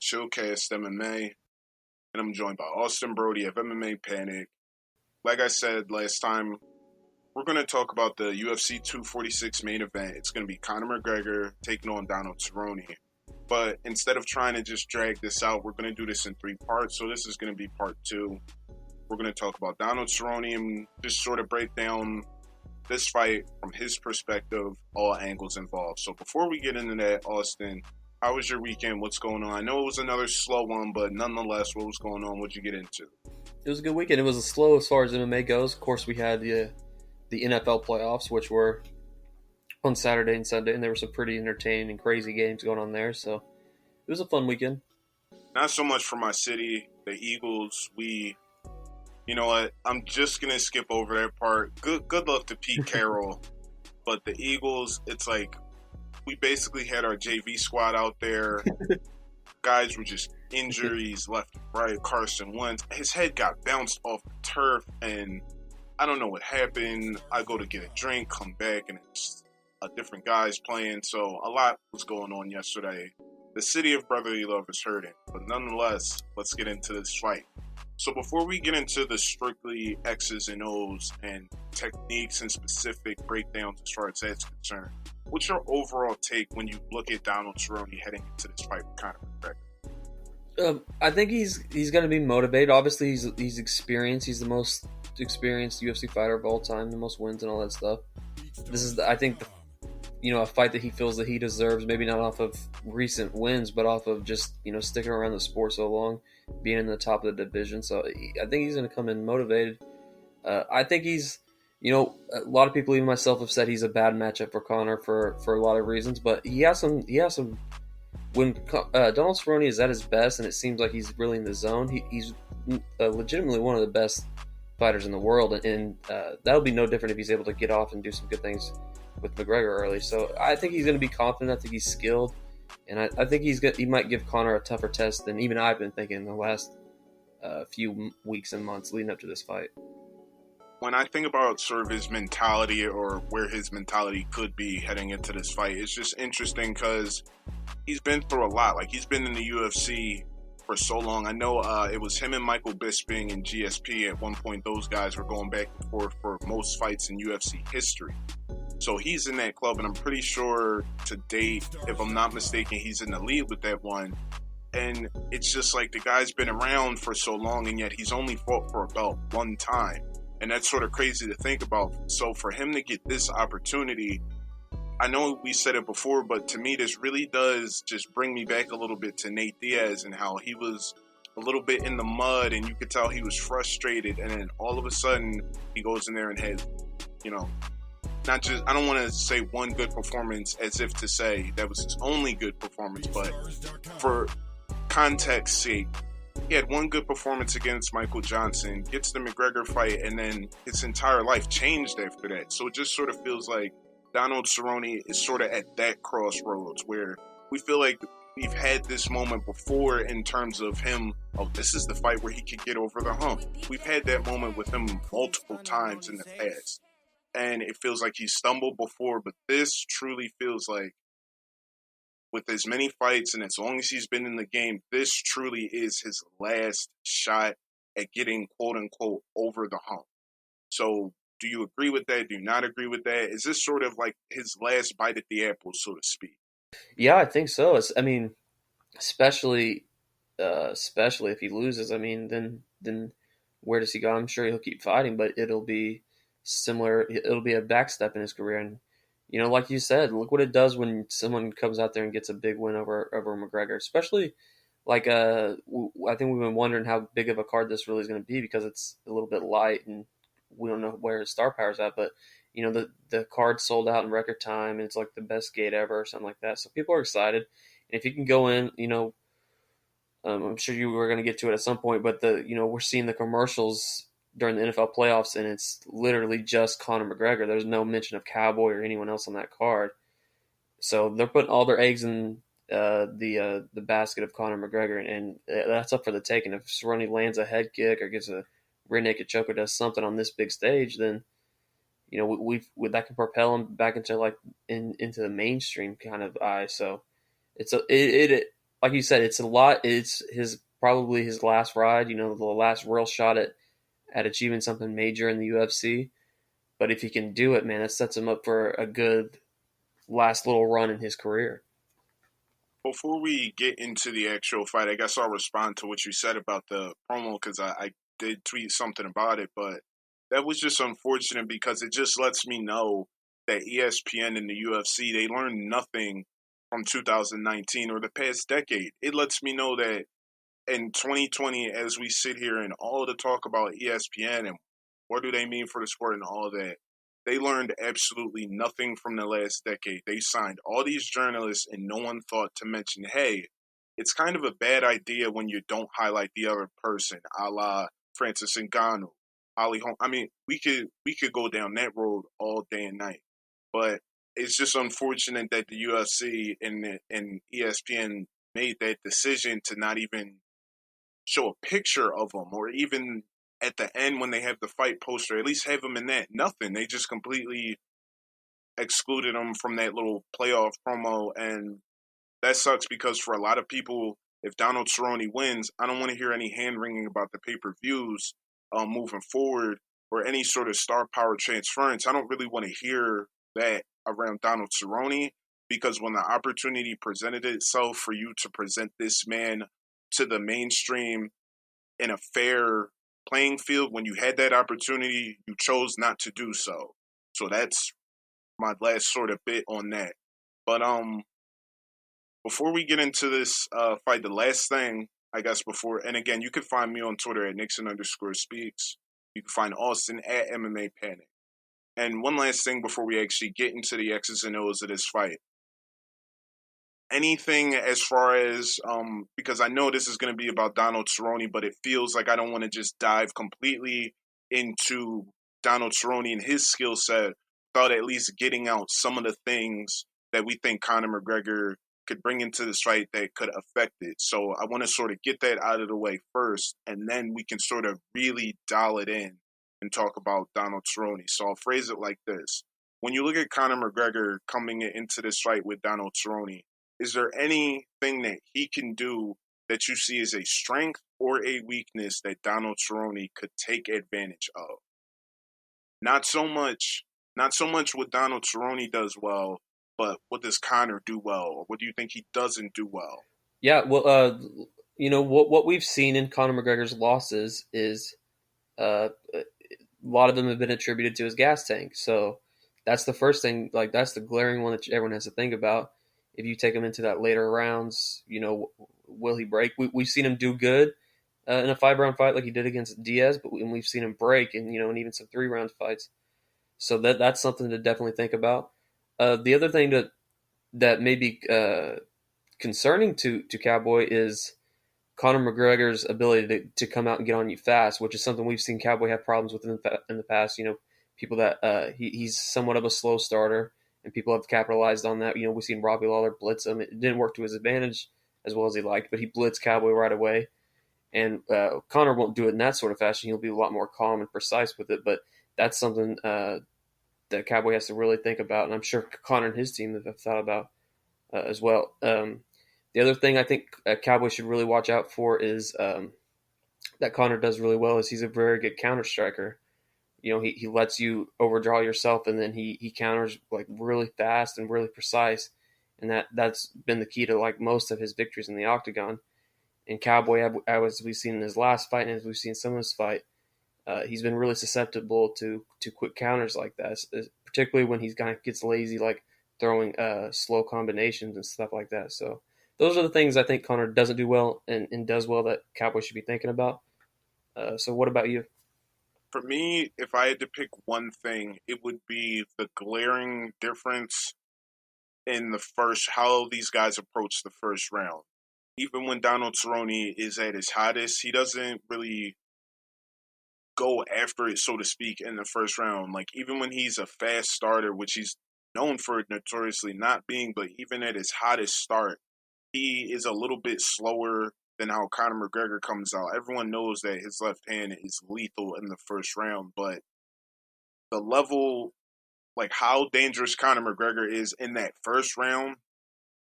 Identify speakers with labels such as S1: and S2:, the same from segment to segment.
S1: Chillcast MMA, and I'm joined by Austin Brodie of MMAPanic. Like I said last time, we're going to talk about the UFC 246 main event. It's going to be Conor McGregor taking on Donald Cerrone. But instead of trying to just drag this out, we're going to do this in three parts. So this is going to be part two. We're going to talk about Donald Cerrone and just sort of break down this fight from his perspective, all angles involved. So before we get into that, Austin, how was your weekend? What's going on? I know it was another slow one, but nonetheless, what was going on? What'd you get into?
S2: It was a good weekend. It was slow as far as MMA goes. Of course, we had the NFL playoffs, which were on Saturday and Sunday, and there were some pretty entertaining and crazy games going on there. So it was a fun weekend.
S1: Not so much for my city, the Eagles. You know what? I'm just gonna skip over that part. Good luck to Pete Carroll, but the Eagles, it's like we basically had our JV squad out there. Guys were just injuries left and right. Carson Wentz, his head got bounced off the turf, and I don't know what happened. I go to get a drink, come back, and it's a different guys playing. So a lot was going on yesterday. The city of brotherly love is hurting, but nonetheless, let's get into this fight. So before we get into the strictly X's and O's and techniques and specific breakdowns as far as that's concerned, what's your overall take when you look at Donald Cerrone heading into this fight with Conor McGregor?
S2: I think he's going to be motivated. Obviously, he's experienced. He's the most experienced UFC fighter of all time, the most wins and all that stuff. This is, I think, a fight that he feels that he deserves. Maybe not off of recent wins, but off of just sticking around the sport so long, being in the top of the division. So I think he's going to come in motivated. I think he's, a lot of people, even myself, have said he's a bad matchup for Conor for a lot of reasons. But he has some. When Donald Cerrone is at his best, and it seems like he's really in the zone, he's legitimately one of the best fighters in the world, and that'll be no different if he's able to get off and do some good things with McGregor early. So I think he's going to be confident. I think he's skilled, and I think he might give Conor a tougher test than even I've been thinking in the last few weeks and months leading up to this fight.
S1: When I think about sort of his mentality or where his mentality could be heading into this fight, it's just interesting because he's been through a lot. Like, he's been in the UFC for so long. I know it was him and Michael Bisping and GSP at one point. Those guys were going back and forth for most fights in UFC history. So he's in that club, and I'm pretty sure to date, if I'm not mistaken, he's in the lead with that one. And it's just like the guy's been around for so long, and yet he's only fought for a belt one time. And that's sort of crazy to think about. So for him to get this opportunity, I know we said it before, but to me, this really does just bring me back a little bit to Nate Diaz and how he was a little bit in the mud, and you could tell he was frustrated. And then all of a sudden, he goes in there and has, not just, I don't want to say one good performance as if to say that was his only good performance, but for context's sake, he had one good performance against Michael Johnson, gets the McGregor fight, and then his entire life changed after that. So it just sort of feels like Donald Cerrone is sort of at that crossroads where we feel like we've had this moment before in terms of him, this is the fight where he could get over the hump. We've had that moment with him multiple times in the past. And it feels like he stumbled before, but this truly feels like, with as many fights and as long as he's been in the game, this truly is his last shot at getting, quote-unquote, over the hump. So do you agree with that? Do you not agree with that? Is this sort of like his last bite at the apple, so to speak?
S2: Yeah, I think so. Especially if he loses. Then where does he go? I'm sure he'll keep fighting, but it'll be similar. It'll be a backstep in his career. And like you said, look what it does when someone comes out there and gets a big win over McGregor. Especially like I think we've been wondering how big of a card this really is going to be because it's a little bit light and we don't know where his star power's at. But the card sold out in record time, and it's like the best gate ever or something like that. So people are excited, and if you can go in, I'm sure you were going to get to it at some point, but we're seeing the commercials during the NFL playoffs, and it's literally just Conor McGregor. There's no mention of Cowboy or anyone else on that card. So they're putting all their eggs in the basket of Conor McGregor, and that's up for the taking. If Cerrone lands a head kick or gets a rear naked choke or does something on this big stage, then that can propel him back into into the mainstream kind of eye. So it like you said, it's a lot. It's his probably his last ride. The last real shot at achieving something major in the UFC. But if he can do it, man, it sets him up for a good last little run in his career.
S1: Before we get into the actual fight, I guess I'll respond to what you said about the promo because I did tweet something about it, but that was just unfortunate because it just lets me know that ESPN and the UFC they learned nothing from 2019 or the past decade. It lets me know that in 2020, as we sit here and all the talk about ESPN and what do they mean for the sport and all that, they learned absolutely nothing from the last decade. They signed all these journalists, and no one thought to mention, hey, it's kind of a bad idea when you don't highlight the other person, a la Francis Ngannou, Ali Holm. I mean, we could go down that road all day and night, but it's just unfortunate that the UFC and ESPN made that decision to not even show a picture of them, or even at the end when they have the fight poster, at least have them in that. Nothing. They just completely excluded them from that little playoff promo, and that sucks because for a lot of people, if Donald Cerrone wins, I don't want to hear any hand wringing about the pay per views moving forward or any sort of star power transference. I don't really want to hear that around Donald Cerrone because when the opportunity presented itself for you to present this man to the mainstream in a fair playing field, when you had that opportunity, you chose not to do so. So that's my last sort of bit on that. But before we get into this fight, the last thing I guess before, and again, you can find me on Twitter at Nixon_speaks. You can find Austin at MMAPanic. And one last thing before we actually get into the X's and O's of this fight. Anything as far as because I know this is going to be about Donald Cerrone, but it feels like I don't want to just dive completely into Donald Cerrone and his skill set without at least getting out some of the things that we think Conor McGregor could bring into this fight that could affect it. So I want to sort of get that out of the way first, and then we can sort of really dial it in and talk about Donald Cerrone. So I'll phrase it like this. When you look at Conor McGregor coming into this fight with Donald Cerrone, is there anything that he can do that you see as a strength or a weakness that Donald Cerrone could take advantage of? Not so much what Donald Cerrone does well, but what does Conor do well, or what do you think he doesn't do well?
S2: Yeah, well, what we've seen in Conor McGregor's losses is a lot of them have been attributed to his gas tank. So that's the first thing. Like that's the glaring one that everyone has to think about. If you take him into that later rounds, will he break? We've seen him do good in a 5-round fight like he did against Diaz, but we've seen him break and even some 3-round fights. So that's something to definitely think about. The other thing that may be concerning to Cowboy is Conor McGregor's ability to come out and get on you fast, which is something we've seen Cowboy have problems with in the past. People that he's somewhat of a slow starter, and people have capitalized on that. We've seen Robbie Lawler blitz him. It didn't work to his advantage as well as he liked, but he blitzed Cowboy right away. And Conor won't do it in that sort of fashion. He'll be a lot more calm and precise with it, but that's something that Cowboy has to really think about, and I'm sure Conor and his team have thought about as well. The other thing I think Cowboy should really watch out for is that Conor does really well is he's a very good counter striker. He lets you overdraw yourself, and then he counters like really fast and really precise, and that's been the key to like most of his victories in the octagon. And Cowboy, as we've seen in his last fight, and as we've seen some of his fight, he's been really susceptible to quick counters like that, particularly when he's kind of gets lazy, like throwing slow combinations and stuff like that. So those are the things I think Conor doesn't do well and does well that Cowboy should be thinking about. So what about you?
S1: For me, if I had to pick one thing, it would be the glaring difference in the first, how these guys approach the first round. Even when Donald Cerrone is at his hottest, he doesn't really go after it, so to speak, in the first round. Like, even when he's a fast starter, which he's known for notoriously not being, but even at his hottest start, he is a little bit slower than how Conor McGregor comes out. Everyone knows that his left hand is lethal in the first round, but the level, like how dangerous Conor McGregor is in that first round,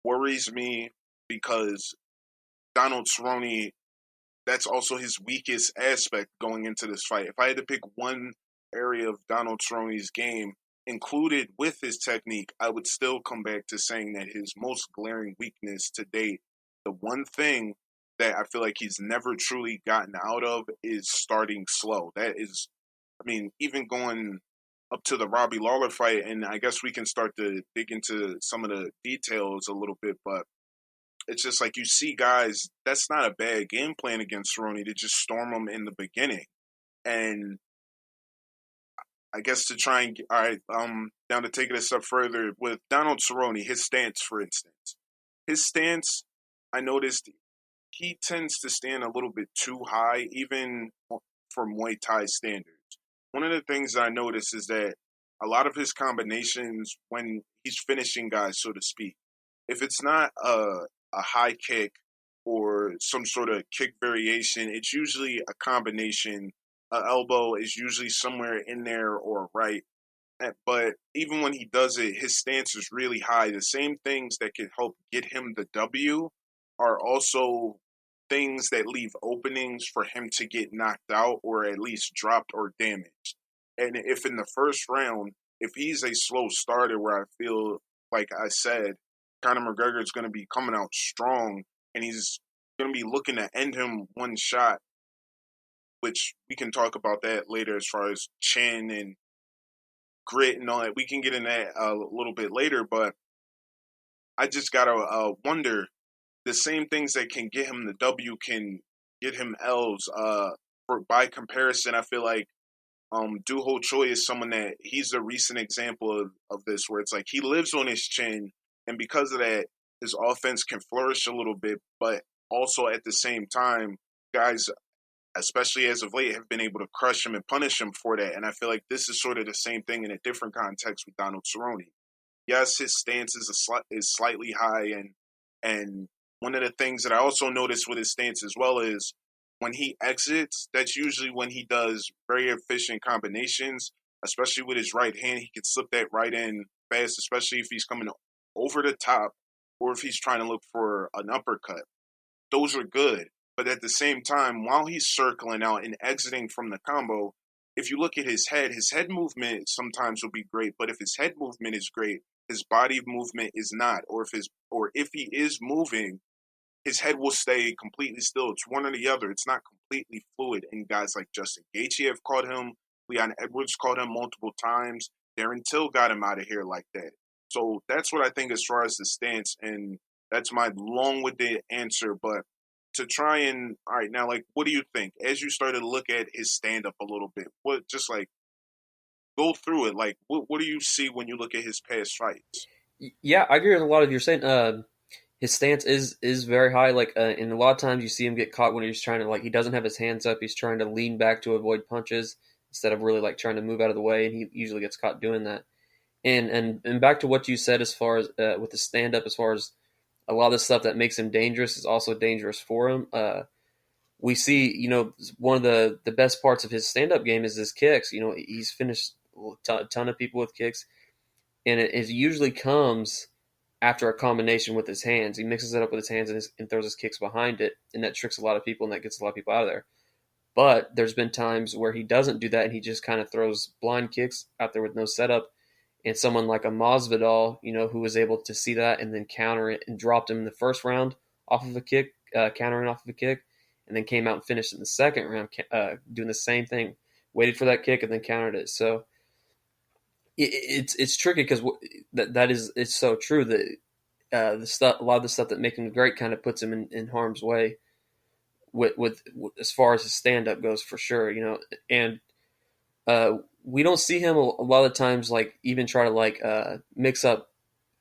S1: worries me because Donald Cerrone, that's also his weakest aspect going into this fight. If I had to pick one area of Donald Cerrone's game included with his technique, I would still come back to saying that his most glaring weakness to date, the one thing that I feel like he's never truly gotten out of, is starting slow. That is, I mean, even going up to the Robbie Lawler fight, and I guess we can start to dig into some of the details a little bit, but it's just like you see guys, that's not a bad game plan against Cerrone to just storm him in the beginning. And I guess to try and, all right, now to take it a step further, with Donald Cerrone, his stance, for instance. His stance, I noticed he tends to stand a little bit too high, even for Muay Thai standards. One of the things that I noticed is that a lot of his combinations, when he's finishing guys, so to speak, if it's not a high kick or some sort of kick variation, it's usually a combination. An elbow is usually somewhere in there or right. But even when he does it, his stance is really high. The same things that could help get him the W are also things that leave openings for him to get knocked out or at least dropped or damaged. And if in the first round, if he's a slow starter where I feel, like I said, Conor McGregor is going to be coming out strong and he's going to be looking to end him one shot, which we can talk about that later as far as chin and grit and all that. We can get in that a little bit later, but I just got to wonder, the same things that can get him the W can get him L's. By comparison, I feel like Do Ho Choi is someone that he's a recent example of this, where it's like he lives on his chin, and because of that, his offense can flourish a little bit, but also at the same time, guys, especially as of late, have been able to crush him and punish him for that. And I feel like this is sort of the same thing in a different context with Donald Cerrone. Yes, his stance is slightly high, and one of the things that I also noticed with his stance as well is when he exits, that's usually when he does very efficient combinations, especially with his right hand. He can slip that right in fast, especially if he's coming over the top or if he's trying to look for an uppercut. Those are good. But at the same time, while he's circling out and exiting from the combo, if you look at his head movement sometimes will be great. But if his head movement is great, his body movement is not. Or if he is moving, his head will stay completely still. It's one or the other. It's not completely fluid. And guys like Justin Gaethje have caught him. Leon Edwards caught him multiple times. Darren Till got him out of here like that. So that's what I think as far as the stance. And that's my long-winded answer. But to try and, all right, now, like, what do you think? As you started to look at his stand-up a little bit, what, just like, go through it. Like, what do you see when you look at his past fights?
S2: Yeah, I agree with a lot of you're saying. His stance is very high. Like, and a lot of times you see him get caught when he's trying to, like, he doesn't have his hands up. He's trying to lean back to avoid punches instead of really like trying to move out of the way, and he usually gets caught doing that. And back to what you said as far as with the stand up, as far as a lot of the stuff that makes him dangerous is also dangerous for him. We see, one of the best parts of his stand up game is his kicks. He's finished a ton of people with kicks, and it usually comes after a combination with his hands. He mixes it up with his hands and throws his kicks behind it, and that tricks a lot of people and that gets a lot of people out of there. But there's been times where he doesn't do that and he just kind of throws blind kicks out there with no setup. And someone like a Masvidal, who was able to see that and then counter it and dropped him in the first round off of a kick, countering off of a kick, and then came out and finished in the second round doing the same thing, waited for that kick and then countered it. So it's tricky because it's so true that a lot of the stuff that makes him great kind of puts him in harm's way with as far as his stand up goes, for sure. And we don't see him a lot of times like even try to like mix up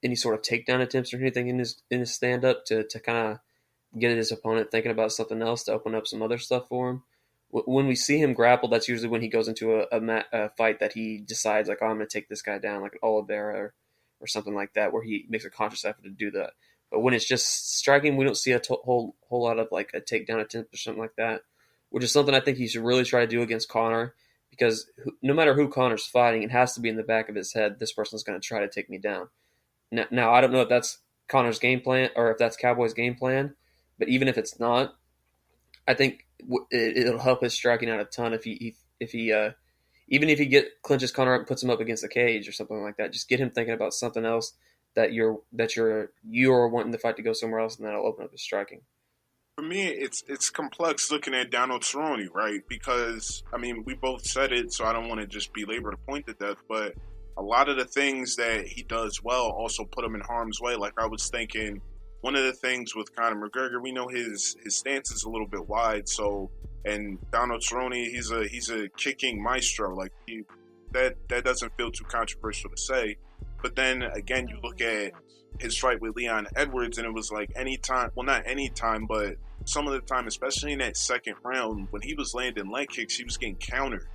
S2: any sort of takedown attempts or anything in his stand up to kind of get his opponent thinking about something else to open up some other stuff for him. When we see him grapple, that's usually when he goes into a fight that he decides, like, oh, I'm going to take this guy down, like an Oliveira or something like that, where he makes a conscious effort to do that. But when it's just striking, we don't see a whole lot of like a takedown attempt or something like that, which is something I think he should really try to do against Conor, because no matter who Conor's fighting, it has to be in the back of his head, this person's going to try to take me down. Now, I don't know if that's Conor's game plan or if that's Cowboy's game plan, But even if it's not, I think it'll help his striking out a ton if he even if he clinches Conor up and puts him up against the cage or something like that. Just get him thinking about something else you're wanting the fight to go somewhere else, and that'll open up his striking.
S1: For me, it's complex looking at Donald Cerrone, right? Because I mean, we both said it, so I don't want to just belabor the point to death. But a lot of the things that he does well also put him in harm's way. Like I was thinking, one of the things with Conor McGregor, we know his stance is a little bit wide. So, and Donald Cerrone, he's a kicking maestro. Like that doesn't feel too controversial to say. But then again, you look at his fight with Leon Edwards, and it was like anytime, well, not anytime, but some of the time, especially in that second round, when he was landing leg kicks, he was getting countered.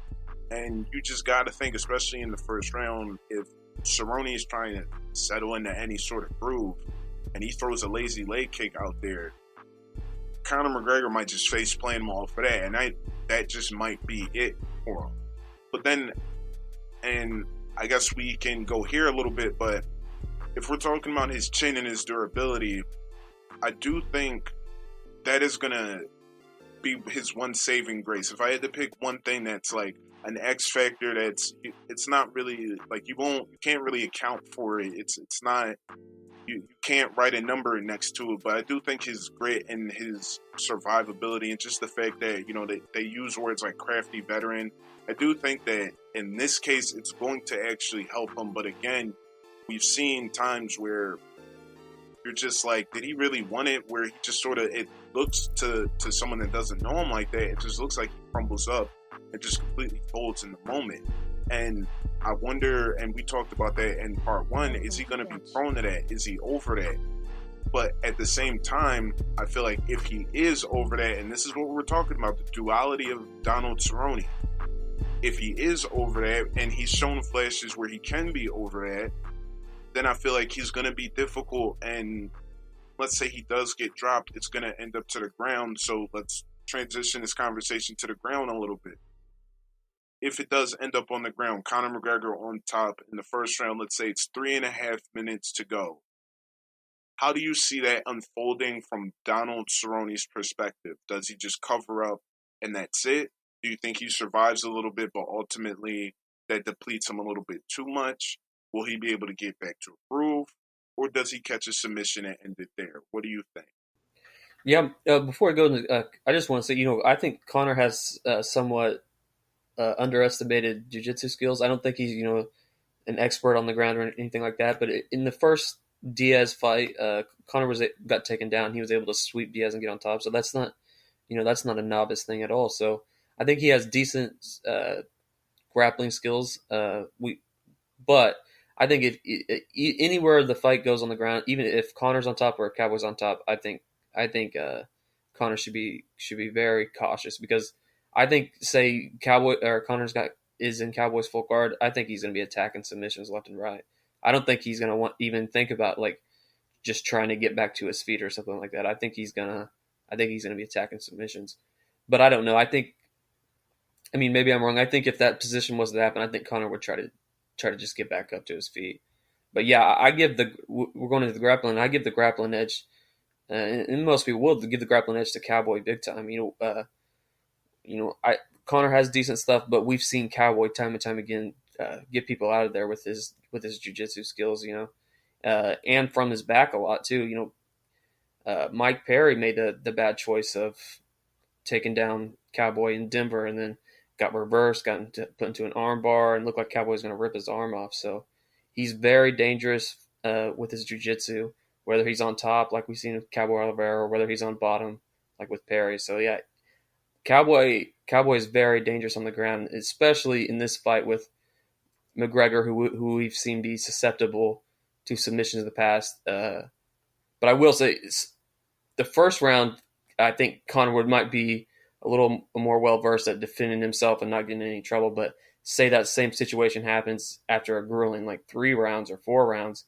S1: And you just got to think, especially in the first round, if Cerrone is trying to settle into any sort of groove and he throws a lazy leg kick out there, Conor McGregor might just face plant him off for that. And that just might be it for him. But then, and I guess we can go here a little bit, but if we're talking about his chin and his durability, I do think that is going to be his one saving grace. If I had to pick one thing that's like an X factor, it's not really like you can't really account for it. It's not, you can't write a number next to it, but I do think his grit and his survivability and just the fact that, they use words like crafty veteran, I do think that in this case it's going to actually help him. But again, we've seen times where you're just like, did he really want it? Where he just sort of, it looks to someone that doesn't know him like that, it just looks like he crumbles up and just completely folds in the moment. And I wonder, and we talked about that in part one, is he going to be prone to that? Is he over that? But at the same time, I feel like if he is over that, and this is what we're talking about, the duality of Donald Cerrone, if he is over that and he's shown flashes where he can be over that, then I feel like he's going to be difficult. And let's say he does get dropped, it's going to end up to the ground. So let's transition this conversation to the ground a little bit. If it does end up on the ground, Conor McGregor on top in the first round, let's say it's 3.5 minutes to go. How do you see that unfolding from Donald Cerrone's perspective? Does he just cover up and that's it? Do you think he survives a little bit, but ultimately that depletes him a little bit too much? Will he be able to get back to a groove? Or does he catch a submission and end it there? What do you think?
S2: Yeah, before I go into, I just want to say, I think Conor has somewhat underestimated jiu-jitsu skills. I don't think he's, an expert on the ground or anything like that. But in the first Diaz fight, Conor got taken down. He was able to sweep Diaz and get on top. So that's not, that's not a novice thing at all. So I think he has decent grappling skills. But I think if anywhere the fight goes on the ground, even if Conor's on top or if Cowboy's on top, I think Conor should be very cautious, because I think, say Cowboy or is in Cowboy's full guard, I think he's going to be attacking submissions left and right. I don't think he's going to even think about like just trying to get back to his feet or something like that. I think he's gonna be attacking submissions, but I don't know. I mean, maybe I'm wrong. I think if that position was to happen, I think Conor would try to just get back up to his feet. But yeah, we're going into the grappling. I give the grappling edge, and most people will give the grappling edge to Cowboy big time. Conor has decent stuff, but we've seen Cowboy time and time again get people out of there with his jiu-jitsu skills. And from his back a lot too. Mike Perry made the bad choice of taking down Cowboy in Denver, and then got reversed, put into an arm bar, and looked like Cowboy was going to rip his arm off. So he's very dangerous with his jiu-jitsu, whether he's on top, like we've seen with Cowboy Oliveira, or whether he's on bottom, like with Perry. So yeah, Cowboy is very dangerous on the ground, especially in this fight with McGregor, who we've seen be susceptible to submissions in the past. But I will say, the first round, I think Conor might be a little more well versed at defending himself and not getting in any trouble. But say that same situation happens after a grueling like 3 rounds or 4 rounds,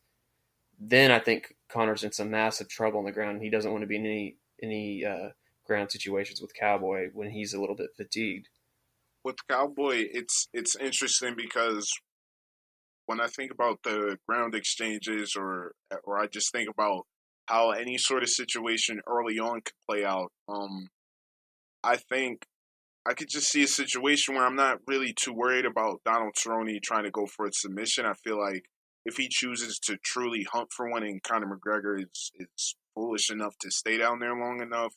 S2: then I think Conor's in some massive trouble on the ground. And he doesn't want to be in any ground situations with Cowboy when he's a little bit fatigued.
S1: With Cowboy, it's interesting because when I think about the ground exchanges, or I just think about how any sort of situation early on could play out. I think I could just see a situation where I'm not really too worried about Donald Cerrone trying to go for a submission. I feel like if he chooses to truly hunt for one and Conor McGregor is foolish enough to stay down there long enough,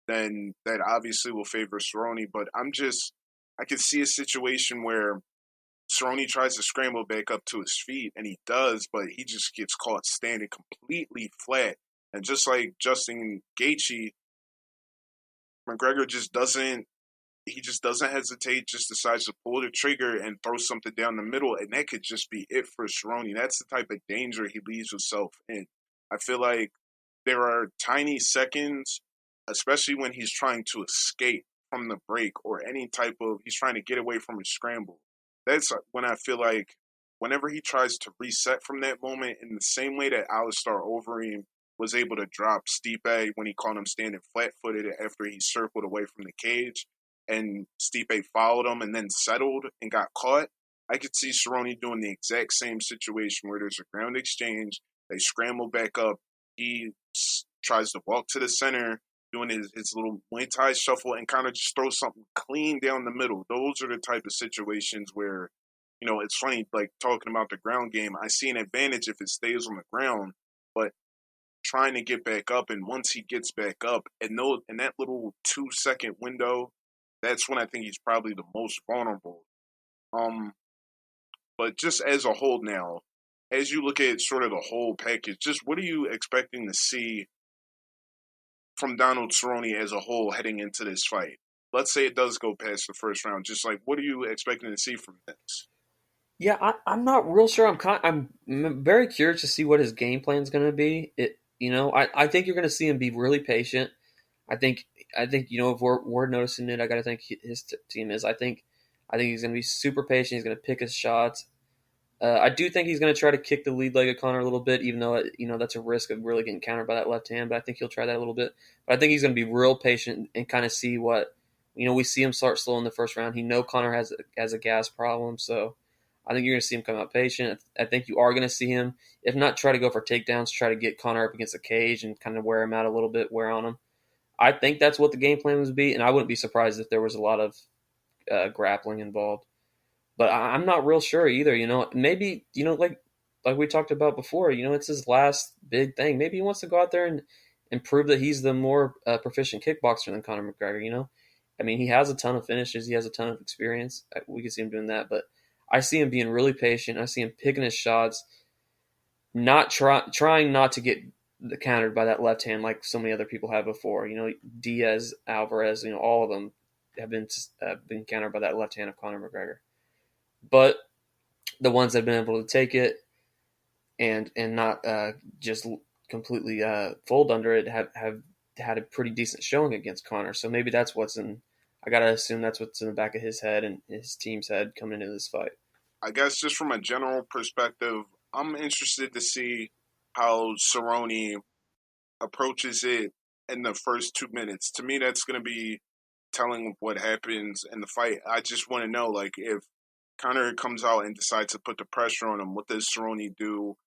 S1: then that obviously will favor Cerrone. But I could see a situation where Cerrone tries to scramble back up to his feet, and he does, but he just gets caught standing completely flat. And just like Justin Gaethje, McGregor just doesn't hesitate, just decides to pull the trigger and throw something down the middle, and that could just be it for Cerrone. That's the type of danger he leaves himself in. I feel like there are tiny seconds, especially when he's trying to escape from the break or any type of, he's trying to get away from a scramble. That's when I feel like whenever he tries to reset from that moment, in the same way that Alistair Overeem was able to drop Stipe when he caught him standing flat-footed after he circled away from the cage, and Stipe followed him and then settled and got caught, I could see Cerrone doing the exact same situation where there's a ground exchange, they scramble back up, he tries to walk to the center, doing his little Muay Thai shuffle, and kind of just throw something clean down the middle. Those are the type of situations where, it's funny, like talking about the ground game, I see an advantage if it stays on the ground, but trying to get back up, and once he gets back up, and in that little 2-second window, that's when I think he's probably the most vulnerable. But just as a whole now, as you look at sort of the whole package, just what are you expecting to see from Donald Cerrone as a whole heading into this fight? Let's say it does go past the first round. Just like, what are you expecting to see from this?
S2: Yeah, I'm not real sure. I'm very curious to see what his game plan is going to be. I think you're going to see him be really patient. I think if we're noticing it, I got to think his team is. I think he's going to be super patient. He's going to pick his shots. I do think he's going to try to kick the lead leg of Conor a little bit, even though that's a risk of really getting countered by that left hand. But I think he'll try that a little bit. But I think he's going to be real patient and kind of see what we see him start slow in the first round. Conor has a gas problem, so I think you're going to see him come out patient. I think you are going to see him, if not try to go for takedowns, try to get Conor up against the cage and kind of wear him out a little bit, wear on him. I think that's what the game plan would be, and I wouldn't be surprised if there was a lot of grappling involved. But I'm not real sure either. Maybe like we talked about before. It's his last big thing. Maybe he wants to go out there and prove that he's the more proficient kickboxer than Conor McGregor. I mean, he has a ton of finishes. He has a ton of experience. We could see him doing that, but I see him being really patient. I see him picking his shots, not trying not to get countered by that left hand like so many other people have before. Diaz, Alvarez, all of them have been countered by that left hand of Conor McGregor. But the ones that have been able to take it and not just completely fold under it have had a pretty decent showing against Conor. So maybe that's what's in. I gotta assume that's what's in the back of his head and his team's head coming into this fight.
S1: I guess just from a general perspective, I'm interested to see how Cerrone approaches it in the first 2 minutes. To me, that's going to be telling of what happens in the fight. I just want to know, like, if Conor comes out and decides to put the pressure on him, what does Cerrone do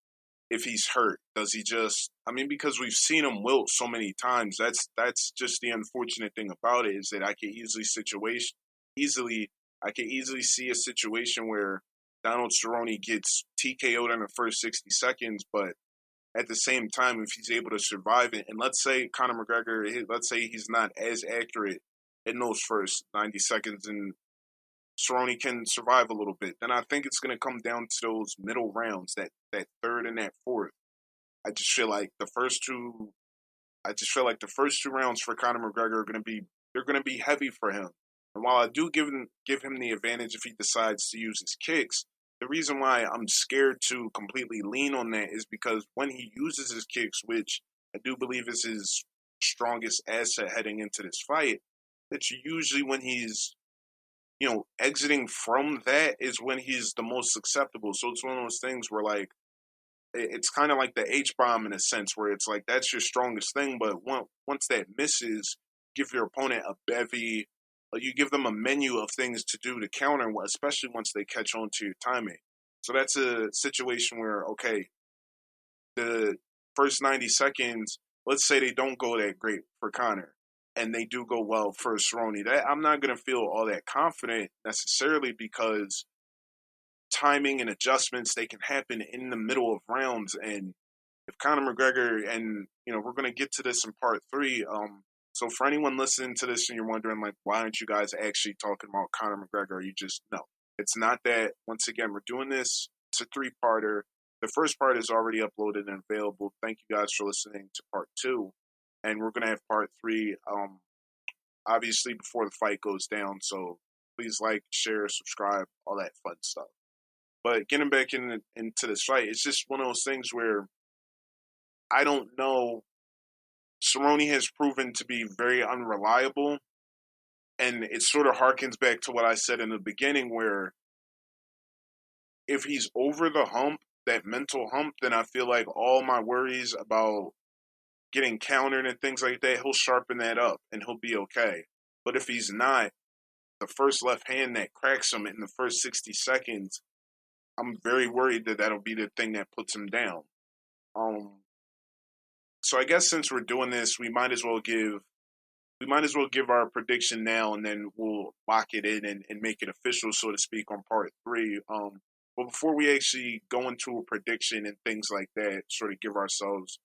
S1: if he's hurt? Does he just, I mean, because we've seen him wilt so many times, that's just the unfortunate thing about it, is that I could easily see a situation where Donald Cerrone gets TKO'd in the first 60 seconds, but at the same time, if he's able to survive it, and let's say Conor McGregor, let's say he's not as accurate in those first 90 seconds and Cerrone can survive a little bit, then I think it's going to come down to those middle rounds, that third and that fourth. I just feel like the first two rounds for Conor McGregor are going to be heavy for him. And while I do give him the advantage if he decides to use his kicks, the reason why I'm scared to completely lean on that is because when he uses his kicks, which I do believe is his strongest asset heading into this fight, that's usually when he's exiting from that is when he's the most susceptible. So it's one of those things where, like, it's kind of like the H-bomb in a sense, where it's like that's your strongest thing, but once that misses, give your opponent a bevy, you give them a menu of things to do to counter, especially once they catch on to your timing. So that's a situation where, okay, the first 90 seconds, let's say they don't go that great for Conor and they do go well for Cerrone, that I'm not going to feel all that confident necessarily because timing and adjustments they can happen in the middle of rounds. And if Conor McGregor, and we're going to get to this in part three. So for anyone listening to this and you're wondering like, why aren't you guys actually talking about Conor McGregor? You just no, it's not that. Once again, we're doing this. It's a three-parter. The first part is already uploaded and available. Thank you guys for listening to part two, and we're going to have part three. Obviously before the fight goes down. So please like, share, subscribe, all that fun stuff. But getting back into this fight, it's just one of those things where I don't know. Cerrone has proven to be very unreliable. And it sort of harkens back to what I said in the beginning, where if he's over the hump, that mental hump, then I feel like all my worries about getting countered and things like that, he'll sharpen that up and he'll be okay. But if he's not, the first left hand that cracks him in the first 60 seconds, I'm very worried that that'll be the thing that puts him down. So I guess since we're doing this, we might as well give our prediction now, and then we'll lock it in and make it official, so to speak, on part three. But before we actually go into a prediction and things like that, sort of give ourselves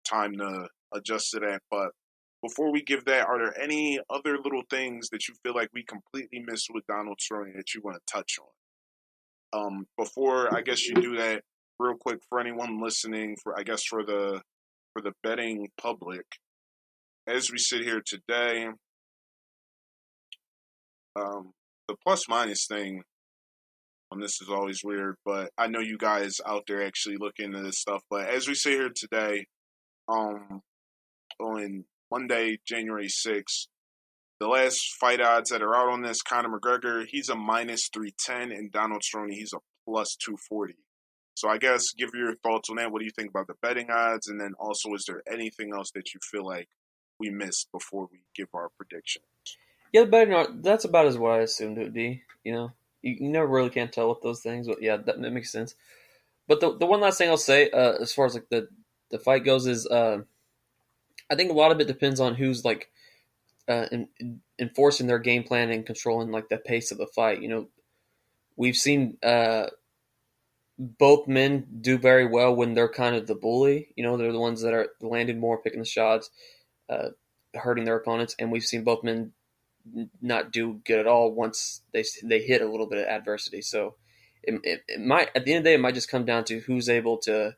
S1: time to adjust to that. But before we give that, are there any other little things that you feel like we completely missed with Donald Cerrone that you want to touch on? Before I guess you do that, real quick for anyone listening, for the betting public, as we sit here today, the plus minus thing on this is always weird, but I know you guys out there actually look into this stuff. But as we sit here today, on Monday, January 6th, the last fight odds that are out on this, Conor McGregor, he's a minus 310, and Donald Cerrone, he's a plus 240. So I guess give your thoughts on that. What do you think about the betting odds? And then also, is there anything else that you feel like we missed before we give our prediction?
S2: Yeah, the betting odds, that's about as what I assumed it would be. You never really can't tell with those things, but yeah, that makes sense. But the one last thing I'll say, as far as like the fight goes, is I think a lot of it depends on who's like enforcing their game plan and controlling like the pace of the fight. We've seen both men do very well when they're kind of the bully. They're the ones that are landing more, picking the shots, hurting their opponents, and we've seen both men not do good at all once they hit a little bit of adversity. So it might, at the end of the day, it might just come down to who's able to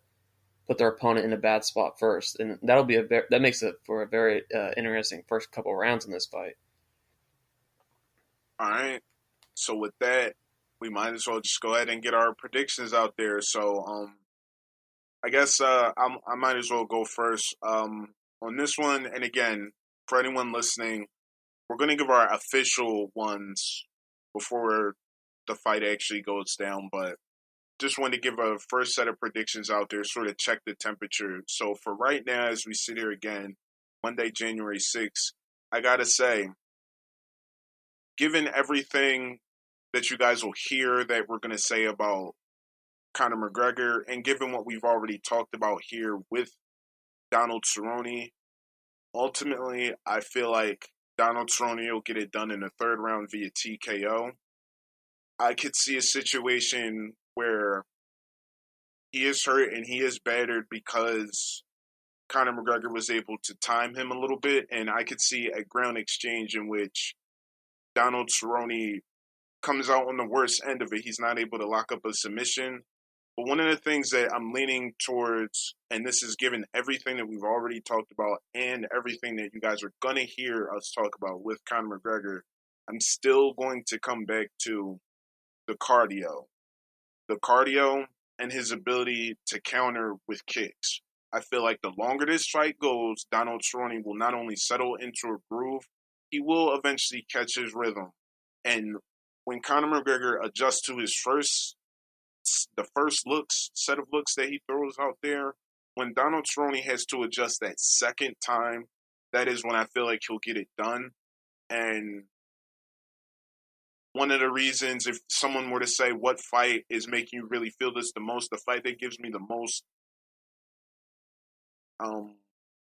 S2: put their opponent in a bad spot first, and that makes it for a very interesting first couple of rounds in this fight.
S1: All right. So with that, we might as well just go ahead and get our predictions out there. So I guess I might as well go first on this one. And again, for anyone listening, we're going to give our official ones before the fight actually goes down. But just wanted to give a first set of predictions out there, sort of check the temperature. So for right now, as we sit here again, Monday, January 6th, I got to say, given everything that you guys will hear that we're going to say about Conor McGregor, and given what we've already talked about here with Donald Cerrone, ultimately, I feel like Donald Cerrone will get it done in the third round via TKO. I could see a situation where he is hurt and he is battered because Conor McGregor was able to time him a little bit, and I could see a ground exchange in which Donald Cerrone comes out on the worst end of it. He's not able to lock up a submission. But one of the things that I'm leaning towards, and this is given everything that we've already talked about and everything that you guys are going to hear us talk about with Conor McGregor, I'm still going to come back to the cardio. The cardio and his ability to counter with kicks. I feel like the longer this fight goes, Donald Cerrone will not only settle into a groove, he will eventually catch his rhythm. And when Conor McGregor adjusts to the first set of looks that he throws out there, when Donald Cerrone has to adjust that second time, that is when I feel like he'll get it done. And one of the reasons, if someone were to say what fight is making you really feel this the most, the fight that gives me the most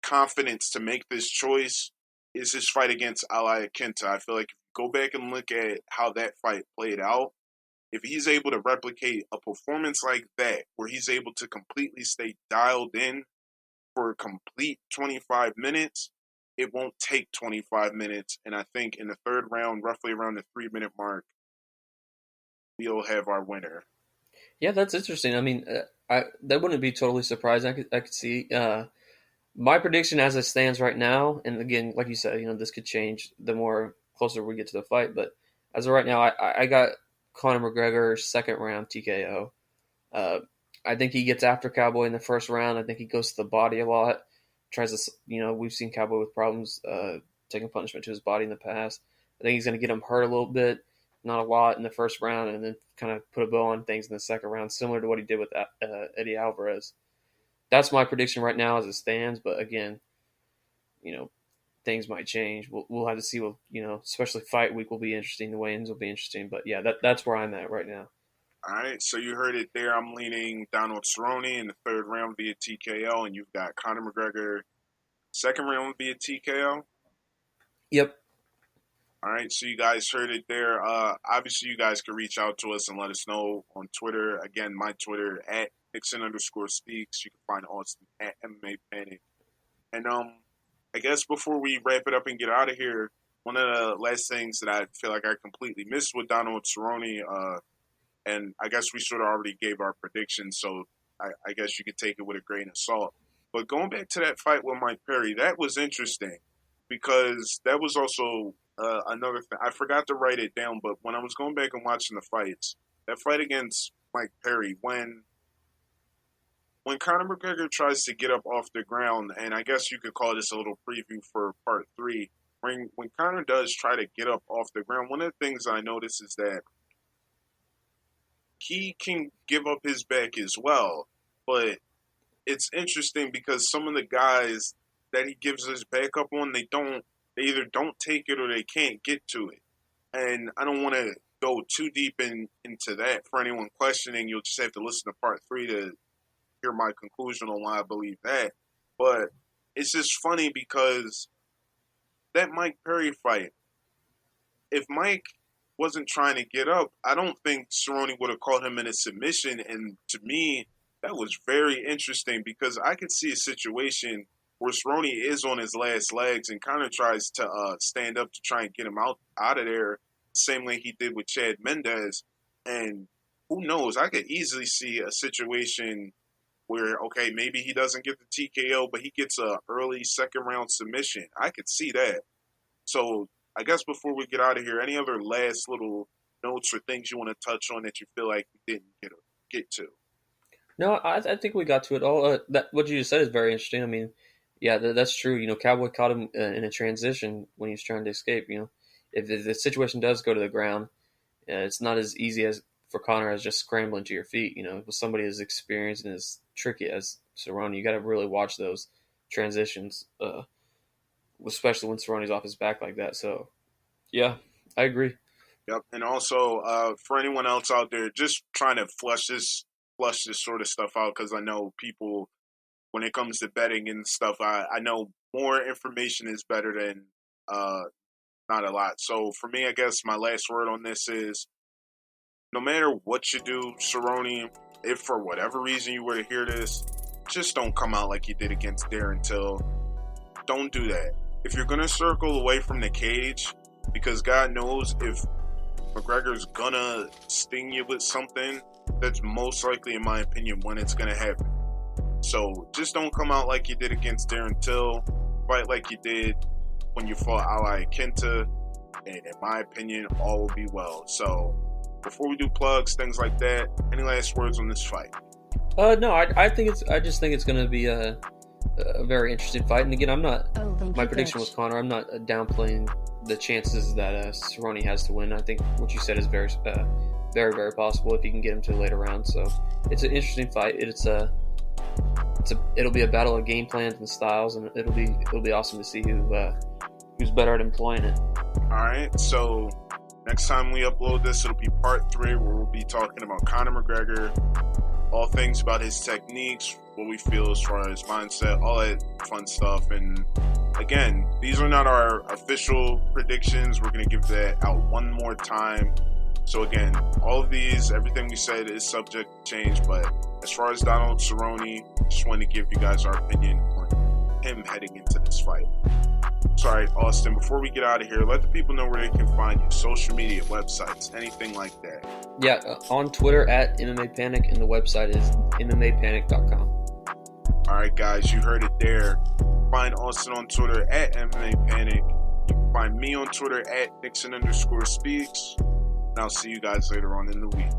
S1: confidence to make this choice is his fight against Ali Akinta. I feel like if you go back and look at how that fight played out, if he's able to replicate a performance like that, where he's able to completely stay dialed in for a complete 25 minutes, it won't take 25 minutes. And I think in the third round, roughly around the 3-minute mark, we'll have our winner.
S2: Yeah, that's interesting. I mean, that wouldn't be totally surprising. I could see. My prediction as it stands right now, and again, like you said, this could change the more closer we get to the fight. But as of right now, I got Conor McGregor second round TKO. I think he gets after Cowboy in the first round. I think he goes to the body a lot. Tries to, we've seen Cowboy with problems taking punishment to his body in the past. I think he's going to get him hurt a little bit, not a lot in the first round, and then kind of put a bow on things in the second round, similar to what he did with Eddie Alvarez. That's my prediction right now as it stands. But again, things might change. We'll have to see. Especially fight week will be interesting. The weigh-ins will be interesting. But yeah, that's where I'm at right now.
S1: All right, so you heard it there. I'm leaning Donald Cerrone in the third round via TKO, and you've got Conor McGregor second round via TKO.
S2: Yep.
S1: All right, so you guys heard it there. Obviously, you guys can reach out to us and let us know on Twitter. Again, my Twitter at Nixon_speaks. You can find Austin at MMAPanic. And I guess before we wrap it up and get out of here, one of the last things that I feel like I completely missed with Donald Cerrone, and I guess we sort of already gave our predictions, so I guess you could take it with a grain of salt. But going back to that fight with Mike Perry, that was interesting because that was also another thing. I forgot to write it down, but when I was going back and watching the fights, that fight against Mike Perry, when Conor McGregor tries to get up off the ground, and I guess you could call this a little preview for part 3, when Conor does try to get up off the ground, one of the things I notice is that he can give up his back as well. But it's interesting because some of the guys that he gives his back up on, they either don't take it or they can't get to it. And I don't want to go too deep into that. For anyone questioning, you'll just have to listen to part 3 to hear my conclusion on why I believe that. But it's just funny because that Mike Perry fight, if Mike wasn't trying to get up, I don't think Cerrone would have caught him in a submission. And to me, that was very interesting because I could see a situation where Cerrone is on his last legs and kind of tries to stand up to try and get him out of there, the same way he did with Chad Mendes. And who knows, I could easily see a situation where, okay, maybe he doesn't get the TKO, but he gets a early second round submission. I could see that. So I guess before we get out of here, any other last little notes or things you want to touch on that you feel like we didn't get to?
S2: No, I think we got to it all. What you just said is very interesting. I mean, yeah, that's true. Cowboy caught him in a transition when he was trying to escape. If the situation does go to the ground, it's not as easy as for Conor as just scrambling to your feet. With somebody as experienced and as tricky as Cerrone, you got to really watch those transitions, especially when Cerrone's off his back like that. So, yeah, I agree.
S1: Yep, and also for anyone else out there, just trying to flush this sort of stuff out because I know people, when it comes to betting and stuff, I know more information is better than not a lot. So for me, I guess my last word on this is, no matter what you do, Cerrone, if for whatever reason you were to hear this, just don't come out like you did against Darren Till. Don't do that. If you're going to circle away from the cage, because God knows if McGregor's going to sting you with something, that's most likely, in my opinion, when it's going to happen. So just don't come out like you did against Darren Till. Fight like you did when you fought Ali Akinta. And in my opinion, all will be well. So before we do plugs, things like that, any last words on this fight?
S2: No, I just think it's going to be a very interesting fight. And again, my prediction was Conor. I'm not downplaying the chances that Cerrone has to win. I think what you said is very, very, very possible if you can get him to the later round. So it's an interesting fight. It'll be a battle of game plans and styles, and it'll be awesome to see who's better at employing it.
S1: All right, so next time we upload this, it'll be part 3 where we'll be talking about Conor McGregor, all things about his techniques, what we feel as far as mindset, all that fun stuff. And again, these are not our official predictions. We're going to give that out one more time. So again, all of these, everything we said is subject to change. But as far as Donald Cerrone, just wanted to give you guys our opinion on him heading into this fight. Sorry, Austin, before we get out of here, let the people know where they can find you. Social media, websites, anything like that.
S2: Yeah, on Twitter at MMAPanic, and the website is MMAPanic.com.
S1: All right, guys, you heard it there. Find Austin on Twitter at MMAPanic. You can find me on Twitter at Nixon_speaks. And I'll see you guys later on in the week.